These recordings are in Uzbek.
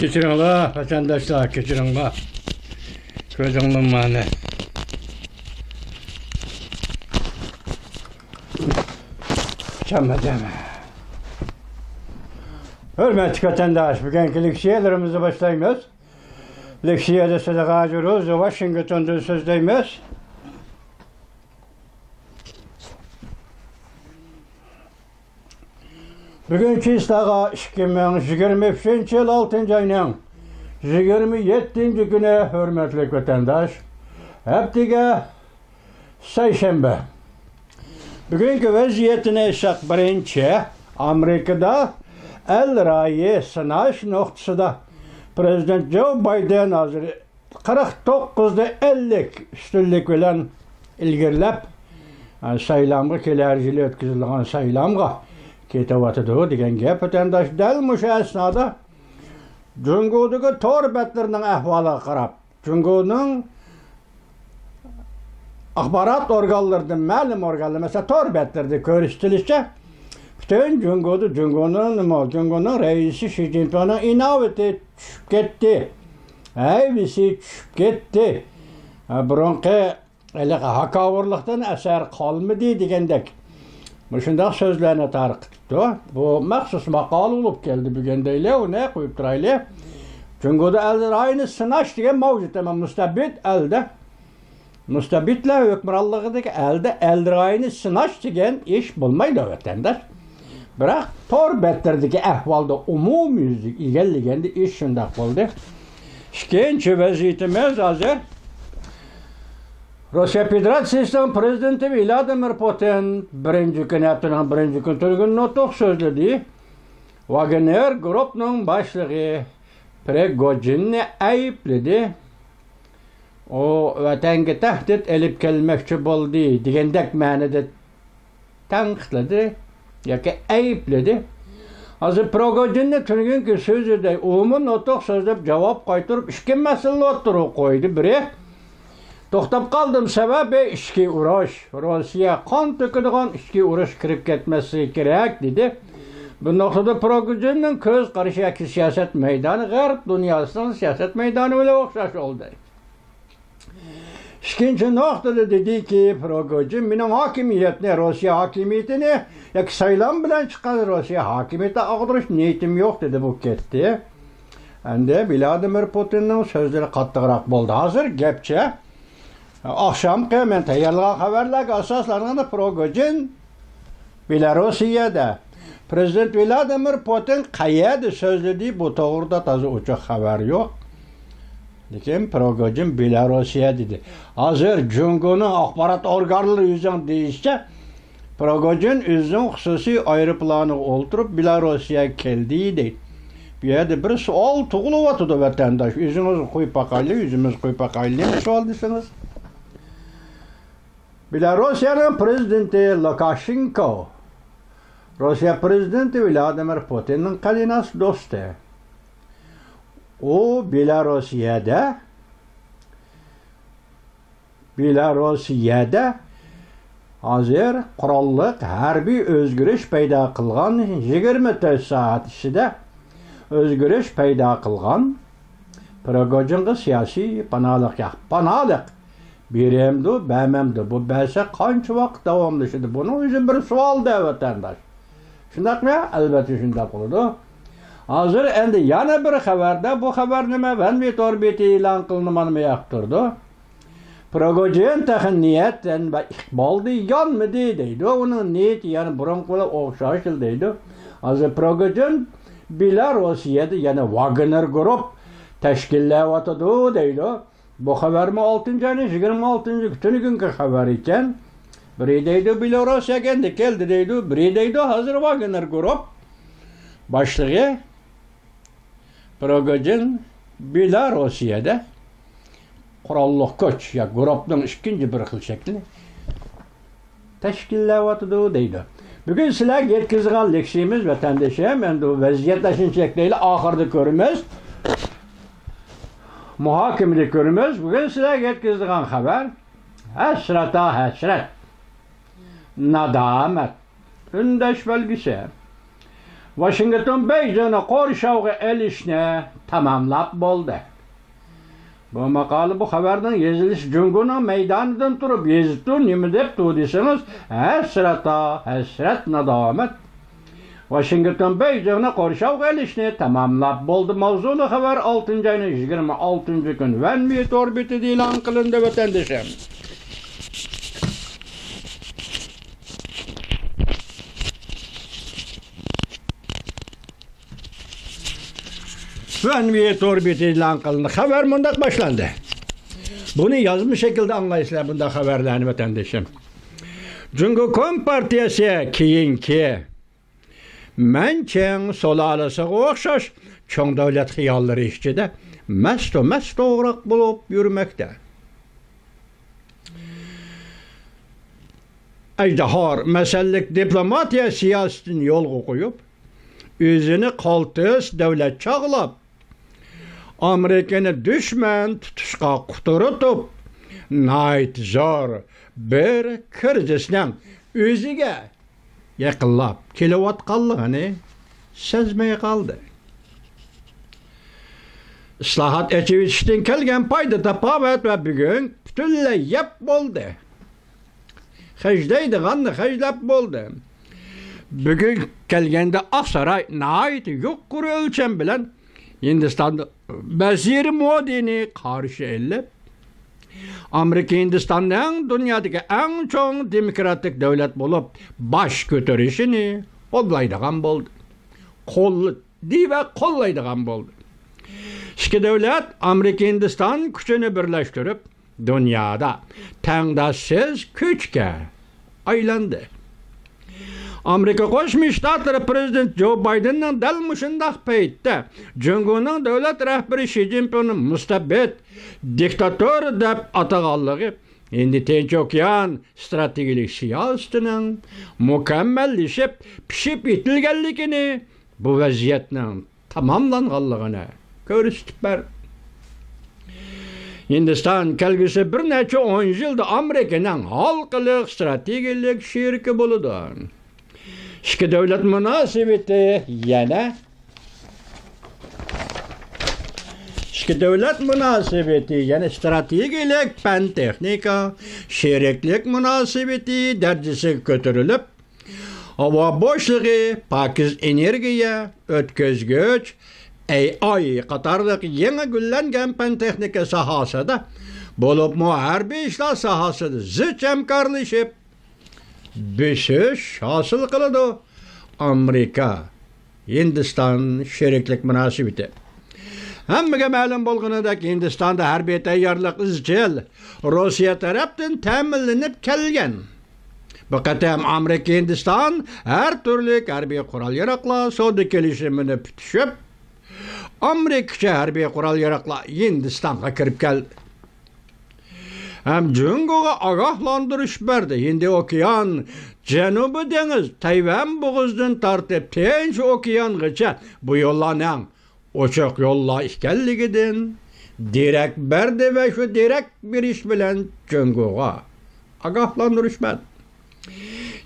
Keçirinler, vatandaşlar, keçirinler. Gözünün mani. Çamma deme. Hürmetli vatandaş, bugünkü leksiyelerimizi başlayıyoruz. Leksiyede Sadaka Cüruz, Washington'da sözdeyimiz. Bugünkü istağa 2023 yıl 6. ayının 27. güne hürmetli vatandaş. Heptige Seyşembe. Bugünkü vaziyetine eşek birinci Amerika'da el rayı sınaş noktasında Prezident Joe Biden hazır 49'da 50 üstünlük bilen ilgirilep saylamga kelerjili ötküzülgen saylamga ketawatıdı degen gep vatandaş delmuş esnada Cungu'daki tor betlerinin ahvalı qarap Cungu'nun axbarat organlarından ma'lum organlar mesela tor betlerde görüştülüşçe bütün Cungu'nun reisi Xi Jinping'in inaveti düşüp gitti. Hepsi düşüp gitti. Bronqi hakavurluktan eser kalmadı degendek. Şundaq sözlerine tarqıtdı. Bu maxsus maqal olup geldi bugündeyle o ne koyup duraylı. Cungu'da elde aynı sınaş degen mavcut ama müstebit elde. Müstebitle hükmranlığıdaki elde aynı sınaş degen iş bulmaydı vatandaş. Bırak tor betlerdeki ahvalda umum yüzlük igelligendi iş şundaq oldu. İkinci vaziyetimiz hazır. Rusya Federasyonu Prezidenti Vladimir Putin birinci gün turgun notuk sözledi. Wagner Group'nun başlığı Prigojin'i ayıpladı. O vatanga tehdit elip kelmekçi boldu degendek ma'nada tanqidladi yoki ayıpladı. Hazır Prigojin'i turgunki sözüde umum notuk sözlep cevap qaytırıp ikki masala o'tirib qo'ydi. Biri to'xtab qoldim sebebi ishki urush. Rossiya qon to'kadigan ishki urush kirib ketmasi kerak dedi. Bu noktada Prigojin'in ko'z qarashi yoki siyoset maydoni g'arb dunyosining siyoset maydoni bilan o'xshash oldu. İkinci noktada dedi ki Prigojin mening hakimiyetini, Rossiya hakimiyetini yoki saylam bilan chiqqan Rossiya hakimiyeti ag'dirish niyetim yo'q dedi bu ketdi. Endi Vladimir Putinning so'zlari qattiqroq bo'ldi. Hozir gapcha akşamki men tayyorlagan xabarlarga asoslanganda Prigojin Belarusiyada Prezident Vladimir Putin qayerda so'zladi bu to'g'rida toza ochiq xabar yo'q. Lekin Prigojin Belarusiyada dedi. Hozir Cungu'nun axborot organlari yüzden deyişçe Prigojin o'zining xususiy aeroplaniga o'ltirib Belarusiyga keldi deydi. Bu yerda bir savol tug'ilyapti vatandosh. O'zingiz qo'yib baqaylik, o'zimiz qo'yib baqaylik savol desangiz. Belarusiya'nın prezidenti Lukashenko, Rusya prezidenti Vladimir Putin'in qalinas do'sti. O Belarusiyada hozir qurolliq harbiy o'zgarish paydo qilgan 24 soat ichida o'zgarish paydo qilgan Prigojinga siyosiy panolik beremdi, bermemdi. Bu bahsa qancha vaqt davomlashadi? Buning o'zi bir savolda vatandosh. Shundaqmi? Albatta shunday bo'ladi. Hozir endi yana bir xabarda bu xabar nima? Vanvit orbiti e'lon qilinmani yoqtirdi. Prigojin taxin niyatdan va iqbolda yonmidi deydi. Uning niyati yana burunqiga o'xshash deydi. Hozir Prigojin Belarusiyada yana Wagner Group tashkillayotdi deydi. Bu xabarmi 6-ayning 26-kungi xabar ekan. Biri deydi Belarusiyga endi keldi deydi. Biri deydi hozir Wagner Group başlığı Prigojin Belarusiyada qurolliq kuch ya guruhning ikinci bir xil shaklini tashkillayotdi deydi. Bugun sizlarga yetkazgan leksiyamiz vatandoshim endi vaziyatlashin shakliyle oxirida ko'ramiz. Muhokimada ko'ramiz. Bugun sizlarga yetkazgan xabar hasrat, nadamat, undash belgisi. Washington Beijing'e qorşavga elişne tamamlap boldy. Bu maqalı bu haberden yazılış Cungu'nun meydanından turup yazıtı nime deptu deseniz hasret nadamet. Washington Beijing'e qorşavga elişne tamamlap boldy. Mavzulu haber 6. ayının 26. gün Venmiyet orbiti ilan kılındı vatandaşım. Venmiyet orbiti ilan kılındı. Haber bundak başlandı. Bunu yazmış şekilde anlayışlar bunda haberlerini vatandaşım. Çünkü Kompartiyası keyinki Mençen solalısıga okşaş çoğ devlet hiyalları işçide mest oğrak bulup yürümekte. Ejdahar mesellik diplomatiya siyasetini yol koyup özünü kaltıs devlet çağlap Amerikanı düşman tutuşka kuturutup nait zor bir kırcısından özüge yakınlap kilowatt kallığını sezmeye kaldı. Islahat eçivişten kelgen payda tapavet ve bugün bütünle yap oldu. Hecdeydi gandı heclap oldu. Bugün kelgende Aksaray nait yok kuru ölçem bilen Hindistan'da Vezir Modi'ni karşı ellep Amerika Hindistan'dan dünyadaki en çok demokratik devlet bulup baş götürüşünü kollaydıgan boldu. Kollaydıgan boldu. İki devlet Amerika Hindistan gücünü birleştirip dünyada tengdaşsız güçke aylandı. Amerika Koşmuş Ştatları Prezident Joe Biden'ın dalmışındak peytte Cungu'nun devlet rehberi Xi Jinping'in müstebbet diktatör dep atağallığı Hindi Tinç Okyan stratejilik siyasetinin mükemmellişip pişip itilgenlikini bu vaziyetinin tamamlanğanlığını görüstüper. Hindistan kelgisi bir neçe 10 yılda Amerika'nın halkılık stratejilik şirki buludu. İki devlet münasebeti yana stratejilik pen texnika şeriklik münasebeti derecesi götürülüp hava boşluğu, pakiz energiya, ötközgüç, AI qatarlıq yeni güllengen pen texnika sahasıda bulup muharbi işler sahasıda zıç emkarlaşıp büsüş hasıl kılıdı Amerika Hindistan şeriklik münasebeti. Hemmige ma'lum bolğunidek Hindistan'da harbiy tayyorlik izchil Rossiya tarafdan ta'minlanib kelgan. Bu qatam Amerika Hindistan her türlü harbiy qurol-yarog'lar savdo kelishimini tutishib Amerikacha harbiy qurol-yarog'lar Hindistonga kirib keldi. Hem Cungu'ga agahlandırış berdi. Hindi Okyan, Janubi Deniz, Tayvan boğazdan tartip Tinç Okyangacha bu yollanan oçak yolla işkelligidin direkt berdi ve şu direkt bir iş bilen Cungu'ga agahlandırış berdi.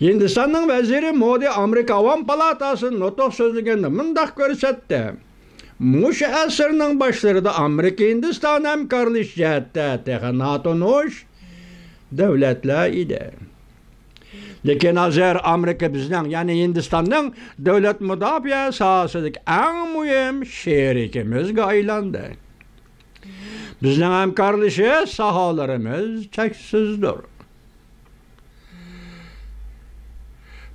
Hindistan'ın veziri Modi Amerika Avam Palatası'nın notok sözlüğünde mındak görsetti. Muş əsrinin başlarında Amerika Hindistan hemkarlıq cəhətdə NATO'nun hoş devletler idi. Lakin hazır Amerika bizden yani Hindistan'ın devlet müdafiə sahasındaki en mühim şerikimiz aylandı. Bizden hemkarlığı sahalarımız çeksizdir.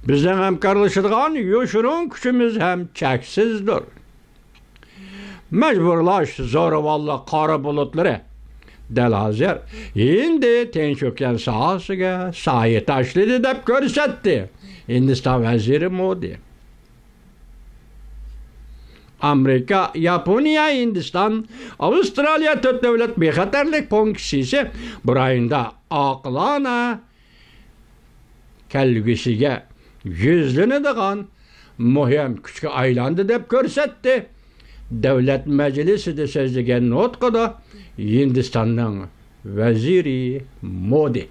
Bizden hemkarlaşıdığan yoşurun gücümüz hem çeksizdir. Mecburlaş zoravallı kara bulutları del hazır. Hindi Tinç Okyan sahasıga sahi taşlıdı dep görsetti. Hindistan veziri Modi. Amerika, Japonya, Hindistan, Avustralya dört devlet bexatarlik ponksisi burayında aqlana kelgisiga yüzlenidigan muhim küçük aylandı dep görsetti. Devlet Meclisi de sözlügen notqada Hindistan'ın veziri Modi.